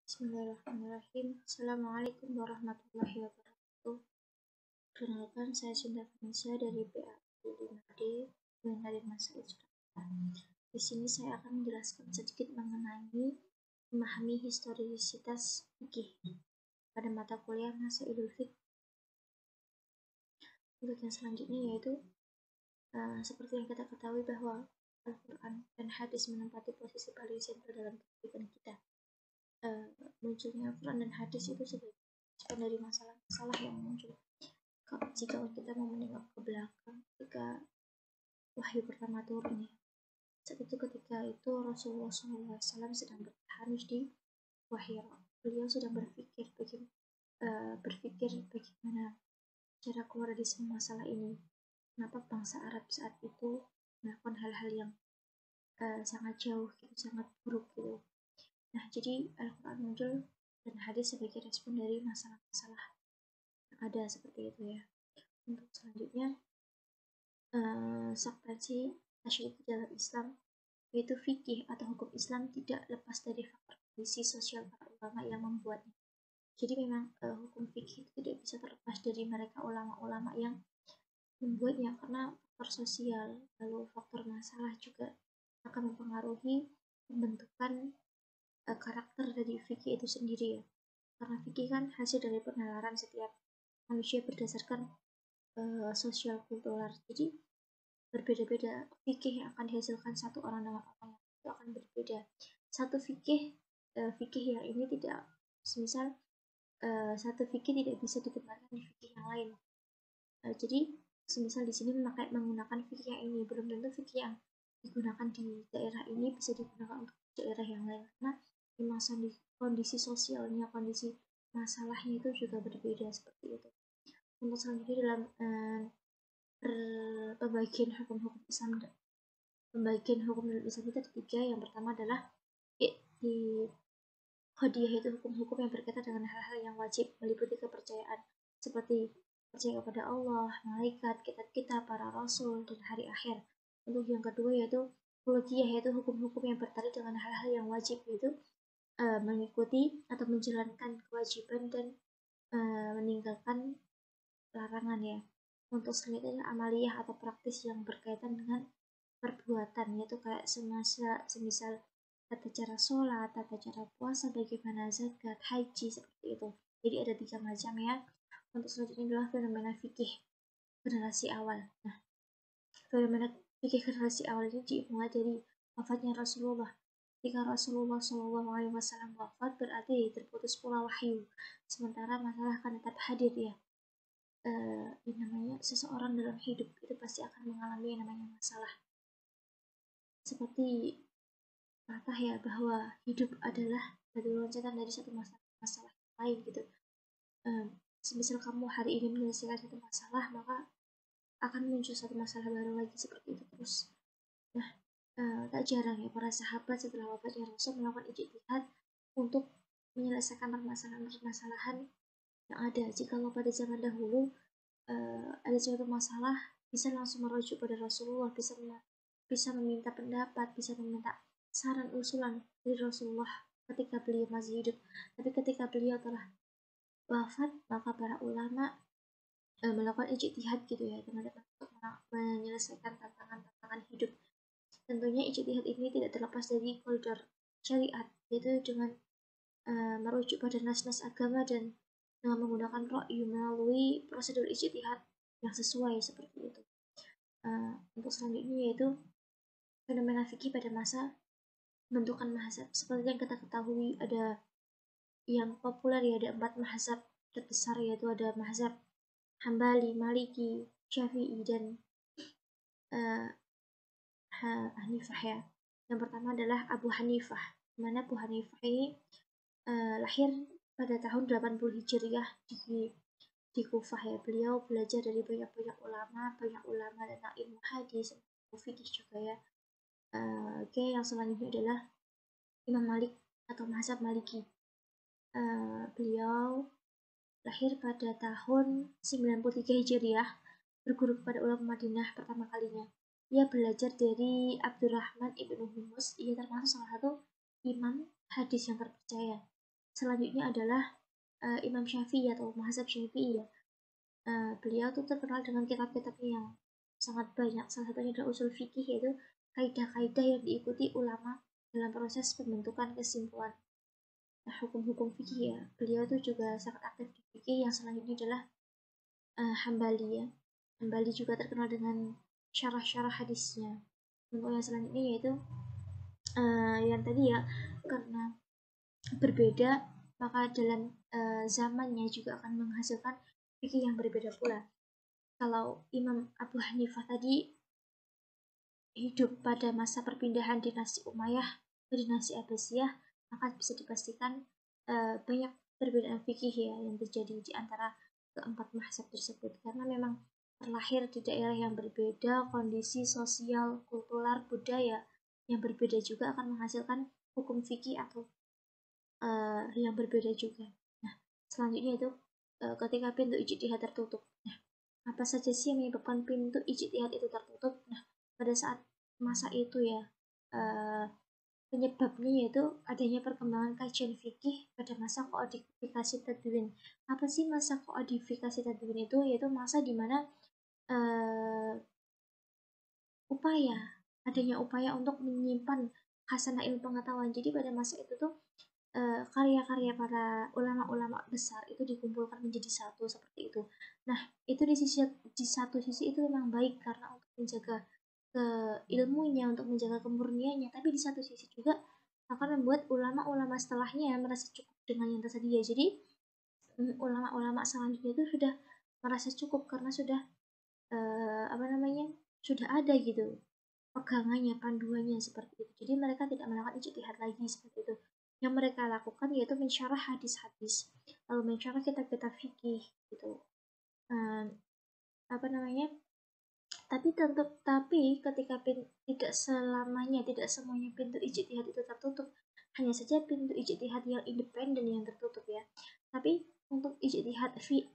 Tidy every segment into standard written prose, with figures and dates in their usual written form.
Bismillahirrahmanirrahim. Assalamualaikum warahmatullahi wabarakatuh. Perkenalkan, saya Cinta Vanessa dari PA 5D dari Masalah Jakarta. Di sini saya akan menjelaskan sedikit mengenai memahami historisitas fikih pada mata kuliah masa Idul Fitri. Untuk yang selanjutnya yaitu seperti yang kita ketahui bahwa Al-Quran dan hadis menempati posisi paling sentral dalam kehidupan kita. Munculnya Al-Quran dan hadis itu sebagai respon dari masalah-masalah yang muncul. Jika kita mau menengok ke belakang ketika wahyu pertama turun, saat itu ketika itu Rasulullah SAW sedang bertahan di Wahira. Beliau sedang berpikir bagaimana cara keluar dari semua masalah ini. Kenapa bangsa Arab saat itu melakukan hal-hal yang sangat jauh, sangat buruk gitu. Nah, jadi Al-Quran muncul dan hadis sebagai respon dari masalah-masalah yang ada seperti itu ya. Untuk selanjutnya, substansi tasyrik dalam Islam, yaitu fikih atau hukum Islam tidak lepas dari faktor kondisi sosial para ulama yang membuatnya. Jadi memang hukum fikih tidak bisa terlepas dari mereka ulama-ulama yang membuatnya, karena faktor sosial lalu faktor masalah juga akan mempengaruhi pembentukan karakter dari fikih itu sendiri ya. Karena fikih kan hasil dari penalaran setiap manusia berdasarkan sosial kultural. Jadi berbeda-beda fikih yang akan dihasilkan satu orang dengan orang yang itu akan berbeda. Satu fikih yang ini tidak, semisal satu fikih tidak bisa digunakan di fikih yang lain. Jadi semisal di sini menggunakan fikih yang ini, belum tentu fikih yang digunakan di daerah ini bisa digunakan untuk daerah yang lain, karena memang kondisi sosialnya, kondisi masalahnya itu juga berbeda seperti itu. Untuk selanjutnya dalam pembagian hukum Islam, itu ada tiga. Yang pertama adalah di Qadiyah, itu hukum-hukum yang berkaitan dengan hal-hal yang wajib, meliputi kepercayaan seperti percaya kepada Allah, malaikat, kitab-kitab, para rasul, dan hari akhir. Untuk yang kedua yaitu Uluhiyah, yaitu hukum-hukum yang berkaitan dengan hal-hal yang wajib, yaitu mengikuti atau menjalankan kewajiban dan meninggalkan larangan ya. Untuk selanjutnya amaliyah atau praktis yang berkaitan dengan perbuatan, yaitu kayak semisal tata cara sholat, tata cara puasa, bagaimana zakat, haji, seperti itu. Jadi ada 3 macam ya. Untuk selanjutnya adalah fenomena fikih generasi awal. Nah, fenomena fikih generasi awal ini dimulai dari wafatnya Rasulullah. Ketika Rasulullah SAW wafat, berarti terputus pula wahyu. Sementara masalah akan tetap hadir ya. Yang namanya seseorang dalam hidup itu pasti akan mengalami yang namanya masalah. Seperti patah ya, bahwa hidup adalah batu loncatan dari satu masalah lain gitu. Semisal kamu hari ini menyelesaikan satu masalah, maka akan muncul satu masalah baru lagi, seperti itu terus. Nah, tak jarang ya para sahabat setelah wafatnya Rasul melakukan ijtihad untuk menyelesaikan permasalahan yang ada. Jikalau pada zaman dahulu ada suatu masalah, bisa langsung merujuk pada Rasulullah, bisa meminta pendapat, bisa meminta saran usulan dari Rasulullah ketika beliau masih hidup. Tapi ketika beliau telah wafat, maka para ulama melakukan ijtihad gitu ya, teman-teman, untuk menyelesaikan tantangan hidup. Tentunya ijtihad ini tidak terlepas dari koridor syariat, yaitu dengan merujuk pada nas-nas agama dan dengan menggunakan ra'yu melalui prosedur ijtihad yang sesuai, seperti itu. Untuk selanjutnya yaitu fenomena fikih pada masa pembentukan mazhab. Seperti yang kita ketahui, ada yang populer ya, ada 4 mazhab terbesar, yaitu ada mazhab Hambali, Maliki, Syafi'i, dan Hanifah ya. Yang pertama adalah Abu Hanifah, mana Abu Hanifah ini lahir pada tahun 80 Hijriah di Kufah ya. Beliau belajar dari banyak ulama tentang ilmu hadis, ilmu fikih juga ya. Oke, yang selanjutnya adalah Imam Malik atau mazhab Maliki. Beliau lahir pada tahun 93 Hijriah, berguru kepada ulama Madinah pertama kalinya. Ia belajar dari Abdurrahman ibnu Humus. Ia termasuk salah satu imam hadis yang terpercaya. Selanjutnya adalah Imam Syafi'i atau mazhab Syafi'i ya. Beliau tuh terkenal dengan kitab-kitabnya yang sangat banyak. Salah satunya adalah usul fikih, yaitu kaidah-kaidah yang diikuti ulama dalam proses pembentukan kesimpulan hukum-hukum fikih ya. Beliau tuh juga sangat aktif di fikih. Yang selanjutnya adalah Hambali ya. Hambali juga terkenal dengan syarah-syarah hadisnya. Untuk yang selanjutnya yaitu yang tadi ya, karena berbeda maka dalam zamannya juga akan menghasilkan fikih yang berbeda pula. Kalau Imam Abu Hanifah tadi hidup pada masa perpindahan dinasti Umayyah ke dinasti Abbasiyah, maka bisa dipastikan banyak perbedaan fikih ya yang terjadi di antara keempat mazhab tersebut, karena memang terlahir di daerah yang berbeda, kondisi sosial, kultural, budaya yang berbeda juga akan menghasilkan hukum fikih atau yang berbeda juga. Nah, selanjutnya itu ketika pintu ijtihad tertutup. Nah, apa saja sih yang menyebabkan pintu ijtihad itu tertutup? Nah, pada saat masa itu ya, penyebabnya yaitu adanya perkembangan kajian fikih pada masa kodifikasi tadwin. Apa sih masa kodifikasi tadwin itu? Yaitu masa di mana adanya upaya untuk menyimpan khasanah ilmu pengetahuan. Jadi pada masa itu tuh karya-karya para ulama-ulama besar itu dikumpulkan menjadi satu seperti itu. Nah, itu di satu sisi itu memang baik karena untuk menjaga ilmunya, untuk menjaga kemurniannya, tapi di satu sisi juga akan membuat ulama-ulama setelahnya merasa cukup dengan yang tersedia. Jadi ulama-ulama selanjutnya itu sudah merasa cukup karena sudah sudah ada gitu pegangannya, panduannya seperti itu. Jadi mereka tidak melakukan ijtihad lagi seperti itu. Yang mereka lakukan yaitu mensyarah hadis-hadis, lalu mensyarah kitab-kitab fikih gitu. Apa namanya? Tapi ketika tidak selamanya, tidak semuanya pintu ijtihad itu tertutup. Hanya saja pintu ijtihad yang independen yang tertutup ya. Tapi untuk ijtihad fi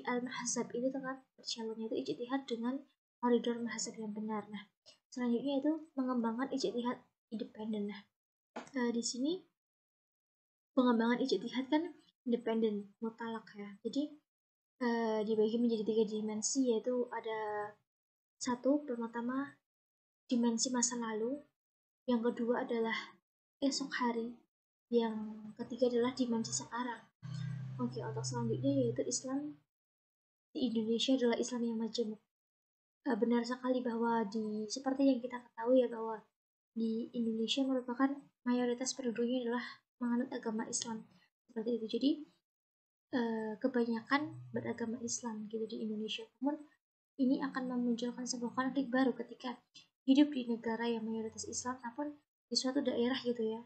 al mahzab ini tetap berjalan, yaitu ijtihad dengan koridor mahzab yang benar. Nah, selanjutnya itu mengembangkan ijtihad independen. Nah, di sini pengembangan ijtihad kan independen, mutlak ya. Jadi dibagi menjadi 3 dimensi, yaitu ada satu, pertama dimensi masa lalu, yang kedua adalah esok hari, yang ketiga adalah dimensi sekarang. Oke, untuk selanjutnya yaitu Islam di Indonesia adalah Islam yang majemuk. Benar sekali bahwa seperti yang kita ketahui ya, bahwa di Indonesia merupakan mayoritas penduduknya adalah menganut agama Islam seperti itu. Jadi kebanyakan beragama Islam gitu di Indonesia. Namun ini akan memunculkan sebuah konflik baru ketika hidup di negara yang mayoritas Islam, namun di suatu daerah gitu ya,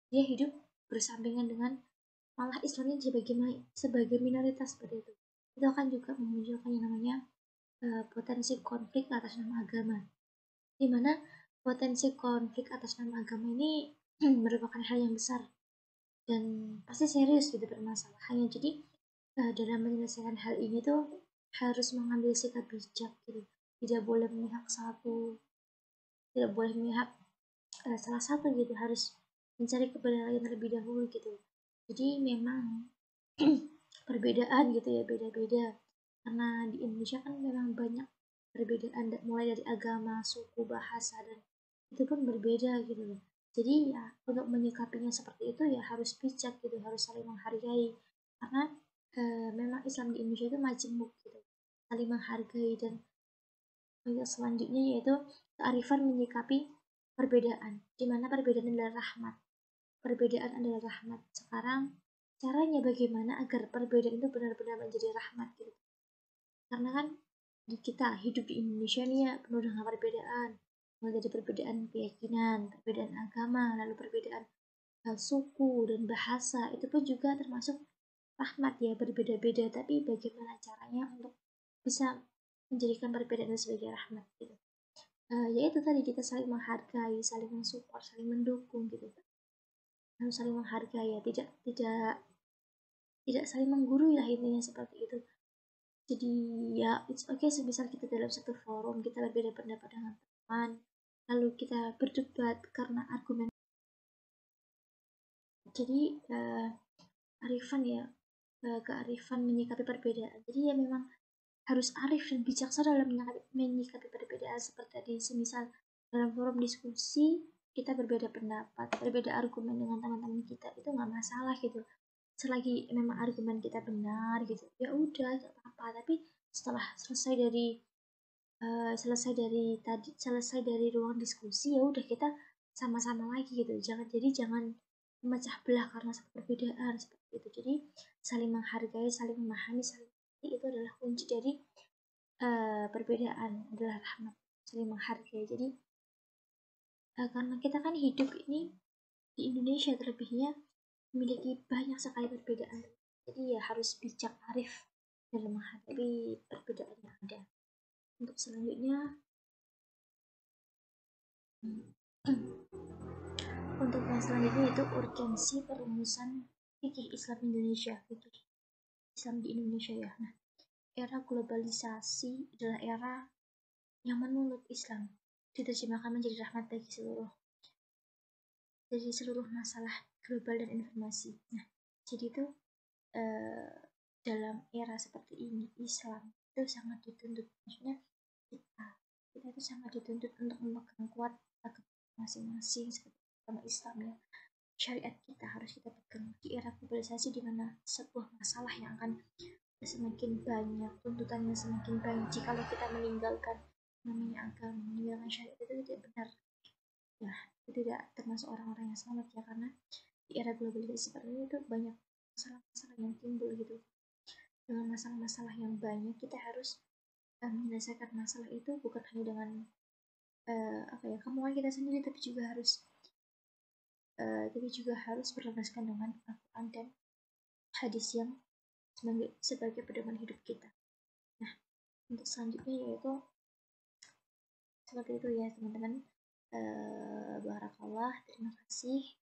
dia hidup bersampingan dengan malah Islamnya sebagai minoritas seperti itu. Itu akan juga memunculkan yang namanya potensi konflik atas nama agama, di mana potensi konflik atas nama agama ini merupakan hal yang besar dan pasti serius gitu permasalahannya. Jadi dalam menyelesaikan hal ini tuh harus mengambil sikap bijak gitu. Tidak boleh memihak salah satu gitu, harus mencari kebenaran terlebih dahulu gitu. Jadi memang perbedaan gitu ya, beda-beda karena di Indonesia kan memang banyak perbedaan mulai dari agama, suku, bahasa, dan itu pun berbeda gitu loh. Jadi ya untuk menyikapinya seperti itu ya harus bijak gitu, harus saling menghargai karena memang Islam di Indonesia itu majemuk gitu, saling menghargai. Dan yang selanjutnya yaitu kearifan menyikapi perbedaan, di mana perbedaan adalah rahmat. Perbedaan adalah rahmat. Sekarang caranya bagaimana agar perbedaan itu benar-benar menjadi rahmat gitu. Karena kan kita hidup di Indonesia nih ya penuh dengan perbedaan. Mulai dari perbedaan keyakinan, perbedaan agama, lalu perbedaan suku dan bahasa, itu pun juga termasuk rahmat ya, berbeda-beda. Tapi bagaimana caranya untuk bisa menjadikan perbedaan itu sebagai rahmat gitu. Yaitu tadi kita saling menghargai, saling mensupport, saling mendukung gitu. Harus saling menghargai ya, tidak saling menggurui lah intinya seperti itu. Jadi ya it's okay semisal kita dalam satu forum kita berbeda pendapat dengan teman, lalu kita berdebat karena argumen. Jadi arifan ya, kearifan menyikapi perbedaan. Jadi ya memang harus arif dan bijaksana dalam menyikapi perbedaan. Seperti tadi semisal dalam forum diskusi kita berbeda pendapat, berbeda argumen dengan teman-teman kita, itu nggak masalah gitu, selagi memang argumen kita benar gitu, ya udah nggak apa-apa. Tapi setelah selesai dari ruang diskusi, ya udah kita sama-sama lagi gitu, jangan memecah belah karena satu perbedaan seperti itu. Jadi saling menghargai, saling memahami, saling mengerti, itu adalah kunci dari perbedaan adalah rahmat, saling menghargai. Jadi karena kita kan hidup ini di Indonesia terlebihnya memiliki banyak sekali perbedaan, jadi ya harus bijak arif dalam menghadapi perbedaan yang ada. Untuk selanjutnya, untuk yang selanjutnya itu urgensi perumusan fikih Islam Indonesia, fikih Islam di Indonesia ya. Nah, era globalisasi adalah era yang menurut Islam diterjemahkan menjadi rahmat bagi seluruh masalah global dan informasi. Nah, jadi itu dalam era seperti ini Islam itu sangat dituntut, maksudnya kita itu sangat dituntut untuk memegang kuat agama masing-masing seperti agama Islam ya. Syariat kita harus kita pegang di era globalisasi, di mana sebuah masalah yang akan semakin banyak, tuntutannya semakin banyak. Jikalau kita meninggalkan namanya agama, meninggalkan syariat, itu tidak benar ya, itu tidak termasuk orang-orang yang selamat ya. Karena di era globalisasi seperti ini itu banyak masalah-masalah yang timbul gitu. Dengan masalah-masalah yang banyak, kita harus menyelesaikan masalah itu bukan hanya dengan kemauan kita sendiri, tapi juga harus berlandaskan dengan Al-Quran dan hadis yang sebagai pedoman hidup kita. Nah, untuk selanjutnya yaitu seperti itu ya teman-teman. Barakallah, terima kasih.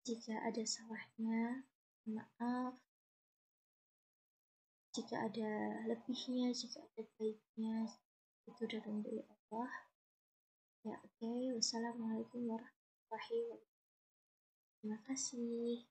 Jika ada salahnya, maaf. Jika ada lebihnya, jika ada baiknya, itu datang dari Allah. Ya, oke. Wassalamualaikum warahmatullahi wabarakatuh. Terima kasih.